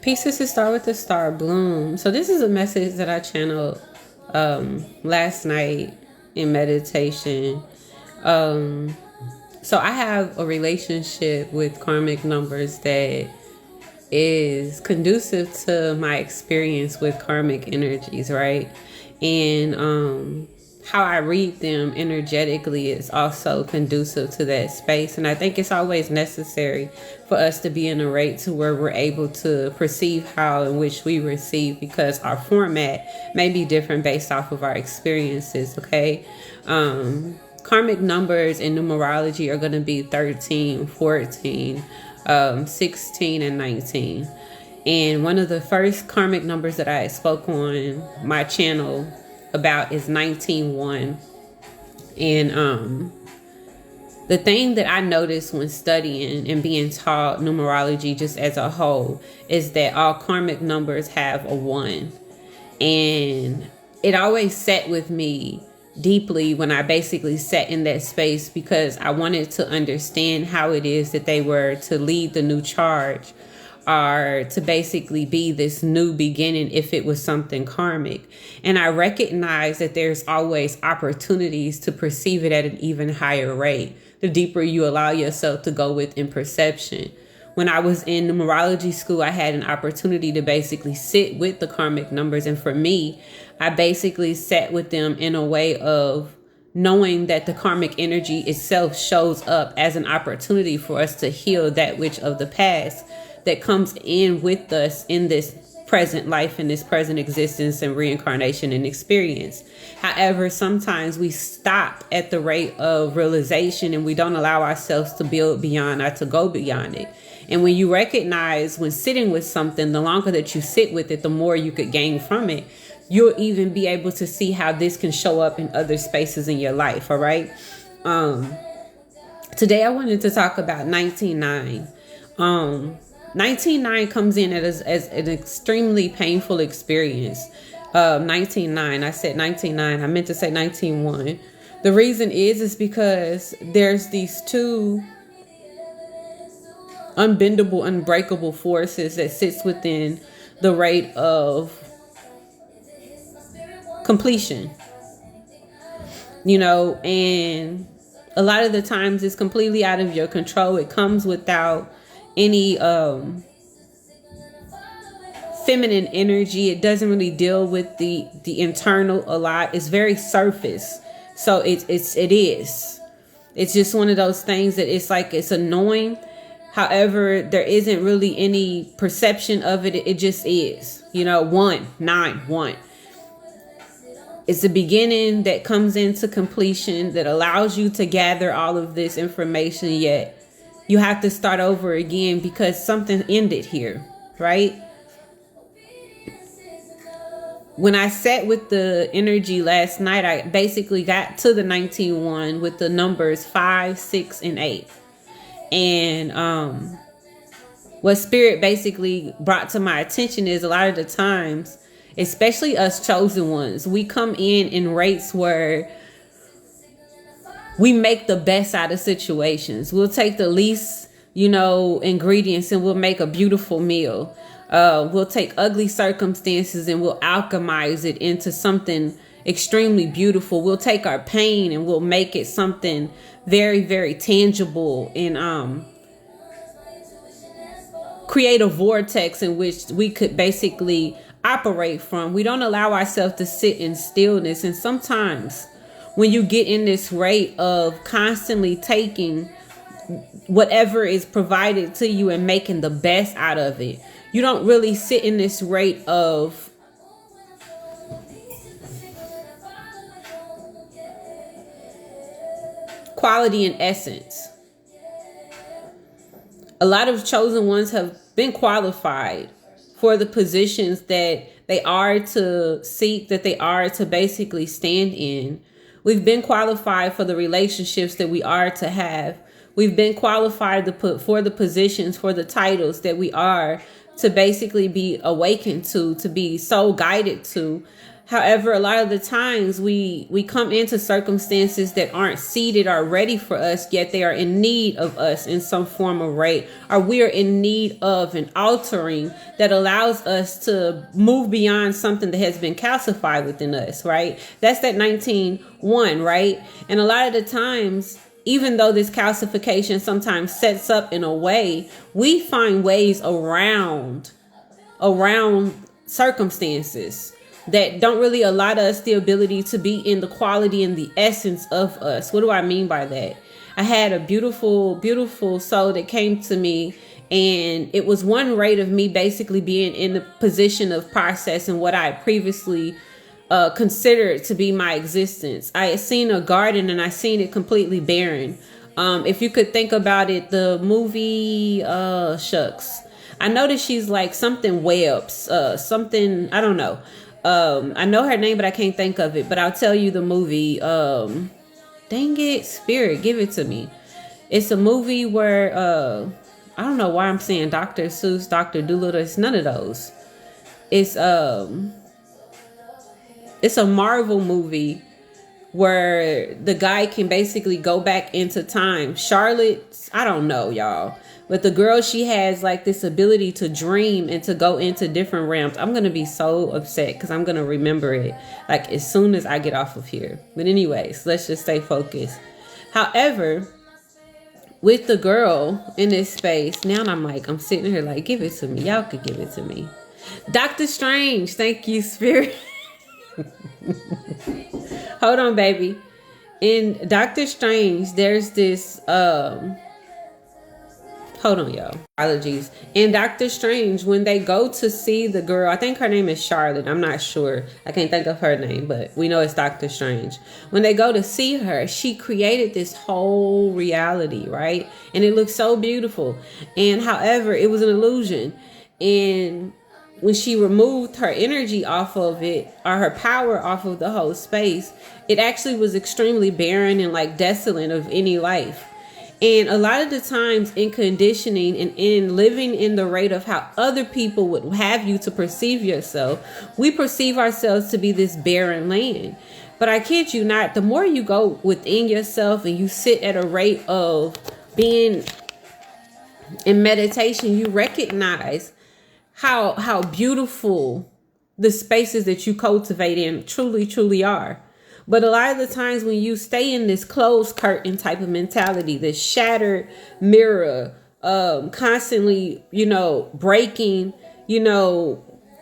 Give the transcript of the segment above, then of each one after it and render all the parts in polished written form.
Pieces to start with the star bloom. So this is a message that I channeled last night in meditation. So I have a relationship with karmic numbers that is conducive to my experience with karmic energies, right? And how I read them energetically is also conducive to that space. And I think it's always necessary for us to be in a rate to where we're able to perceive how in which we receive, because our format may be different based off of our experiences, okay? Karmic numbers in numerology are going to be 13, 14, 16, and 19. And one of the first karmic numbers that I spoke on my channel about is 19-1. And the thing that I noticed when studying and being taught numerology just as a whole is that all karmic numbers have a 1. And it always sat with me deeply when I basically sat in that space, because I wanted to understand how it is that they were to lead the new charge, or to basically be this new beginning if it was something karmic. And I recognize that there's always opportunities to perceive it at an even higher rate, the deeper you allow yourself to go within perception. When I was in numerology school, I had an opportunity to basically sit with the karmic numbers. And for me, I basically sat with them in a way of knowing that the karmic energy itself shows up as an opportunity for us to heal that which of the past that comes in with us in this present life, in this present existence and reincarnation and experience. However, sometimes we stop at the rate of realization and we don't allow ourselves to build beyond or to go beyond it. And when you recognize when sitting with something, the longer that you sit with it, the more you could gain from it. You'll even be able to see how this can show up in other spaces in your life. All right. Today I wanted to talk about 19-9. 19-9 comes in as an extremely painful experience. 19-9. I said 19-9. I meant to say 19-1. The reason is because there's these two unbendable, unbreakable forces that sits within the rate of completion. You know, and a lot of the times it's completely out of your control. It comes without any feminine energy. It doesn't really deal with the internal a lot. It's very surface. So it is. It's just one of those things that it's like it's annoying. However, there isn't really any perception of it. It just is. You know, 1-9-1. It's the beginning that comes into completion that allows you to gather all of this information, yet you have to start over again because something ended here, right? When I sat with the energy last night, I basically got to the 19-1 with the numbers 5, 6, and 8. And what spirit basically brought to my attention is a lot of the times, especially us chosen ones, we come in rates where we make the best out of situations. We'll take the least, ingredients and we'll make a beautiful meal. We'll take ugly circumstances and we'll alchemize it into something extremely beautiful. We'll take our pain and we'll make it something very, very tangible and create a vortex in which we could basically operate from. We don't allow ourselves to sit in stillness. And sometimes when you get in this rate of constantly taking whatever is provided to you and making the best out of it, you don't really sit in this rate of quality and essence. A lot of chosen ones have been qualified for the positions that they are to seek, that they are to basically stand in. We've been qualified for the relationships that we are to have. We've been qualified to put for the positions, for the titles that we are to basically be awakened to be so guided to. However, a lot of the times we come into circumstances that aren't seated or ready for us, yet they are in need of us in some form of way, or we are in need of an altering that allows us to move beyond something that has been calcified within us, right? That's that 19:1, right? And a lot of the times, even though this calcification sometimes sets up in a way, we find ways around circumstances that don't really allow us the ability to be in the quality and the essence of us. What do I mean by that? I had a beautiful, beautiful soul that came to me, and it was one rate of me basically being in the position of processing what I previously considered to be my existence. I had seen a garden and I seen it completely barren. If you could think about it, the movie, shucks, I know that she's like something Webbs, something, I don't know. I know her name, but I can't think of it. But I'll tell you the movie. Dang it, Spirit, give it to me. It's a movie where I don't know why I'm saying Dr. Seuss, Dr. Dolittle. It's none of those. It's a Marvel movie where the guy can basically go back into time. Charlotte, I don't know, y'all. But the girl, she has like this ability to dream and to go into different realms. I'm going to be so upset because I'm going to remember it like as soon as I get off of here. But anyways, let's just stay focused. However, with the girl in this space, now I'm sitting here like, give it to me. Y'all could give it to me. Doctor Strange. Thank you, Spirit. Hold on, baby. In Doctor Strange, there's this, hold on, y'all. Apologies. In Doctor Strange, when they go to see the girl, I think her name is Charlotte. I'm not sure. I can't think of her name, but we know it's Doctor Strange. When they go to see her, she created this whole reality, right? And it looks so beautiful. And however, it was an illusion. And when she removed her energy off of it, or her power off of the whole space, it actually was extremely barren and like desolate of any life. And a lot of the times in conditioning and in living in the rate of how other people would have you to perceive yourself, we perceive ourselves to be this barren land. But I kid you not, the more you go within yourself and you sit at a rate of being in meditation, you recognize how beautiful the spaces that you cultivate in truly are. But a lot of the times when you stay in this closed curtain type of mentality, this shattered mirror, constantly, breaking,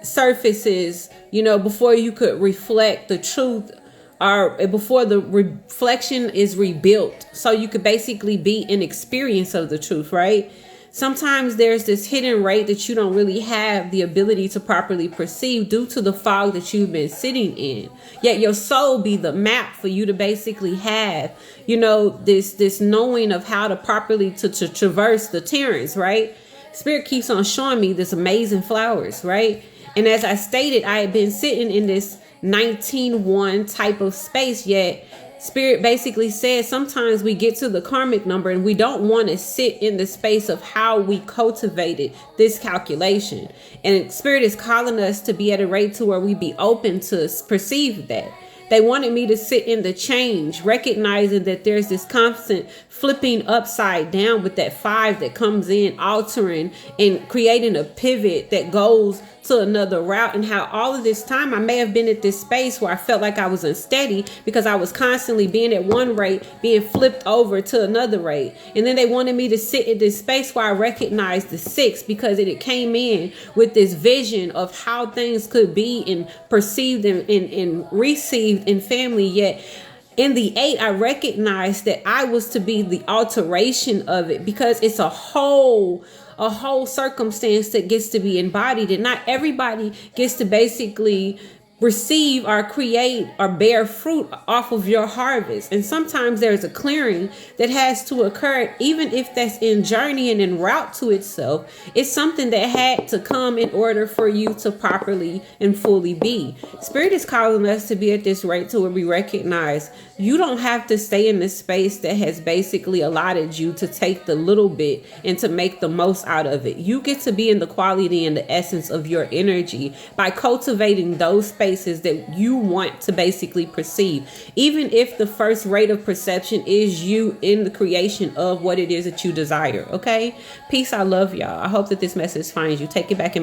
surfaces, before you could reflect the truth, or before the reflection is rebuilt, so you could basically be an experience of the truth, right? Sometimes there's this hidden rate that you don't really have the ability to properly perceive due to the fog that you've been sitting in. Yet your soul be the map for you to basically have, this knowing of how to properly to traverse the terrains, right? Spirit keeps on showing me this amazing flowers, right? And as I stated, I had been sitting in this 19:1 type of space, yet Spirit basically says sometimes we get to the karmic number and we don't want to sit in the space of how we cultivated this calculation. And Spirit is calling us to be at a rate to where we be open to perceive that. They wanted me to sit in the change, recognizing that there's this constant flipping upside down with that 5 that comes in, altering and creating a pivot that goes to another route, and how all of this time I may have been at this space where I felt like I was unsteady because I was constantly being at one rate, being flipped over to another rate. And then they wanted me to sit in this space where I recognized the 6 because it came in with this vision of how things could be and perceived and received in family. Yet in the 8, I recognized that I was to be the alteration of it, because it's a whole circumstance that gets to be embodied, and not everybody gets to basically receive or create or bear fruit off of your harvest. And sometimes there's a clearing that has to occur, even if that's in journey and en route to itself. It's something that had to come in order for you to properly and fully be. Spirit is calling us to be at this rate to where we recognize you don't have to stay in this space that has basically allotted you to take the little bit and to make the most out of it. You get to be in the quality and the essence of your energy by cultivating those spaces spaces that you want to basically perceive, even if the first rate of perception is you in the creation of what it is that you desire. Okay, peace. I love y'all. I hope that this message finds you. Take it back in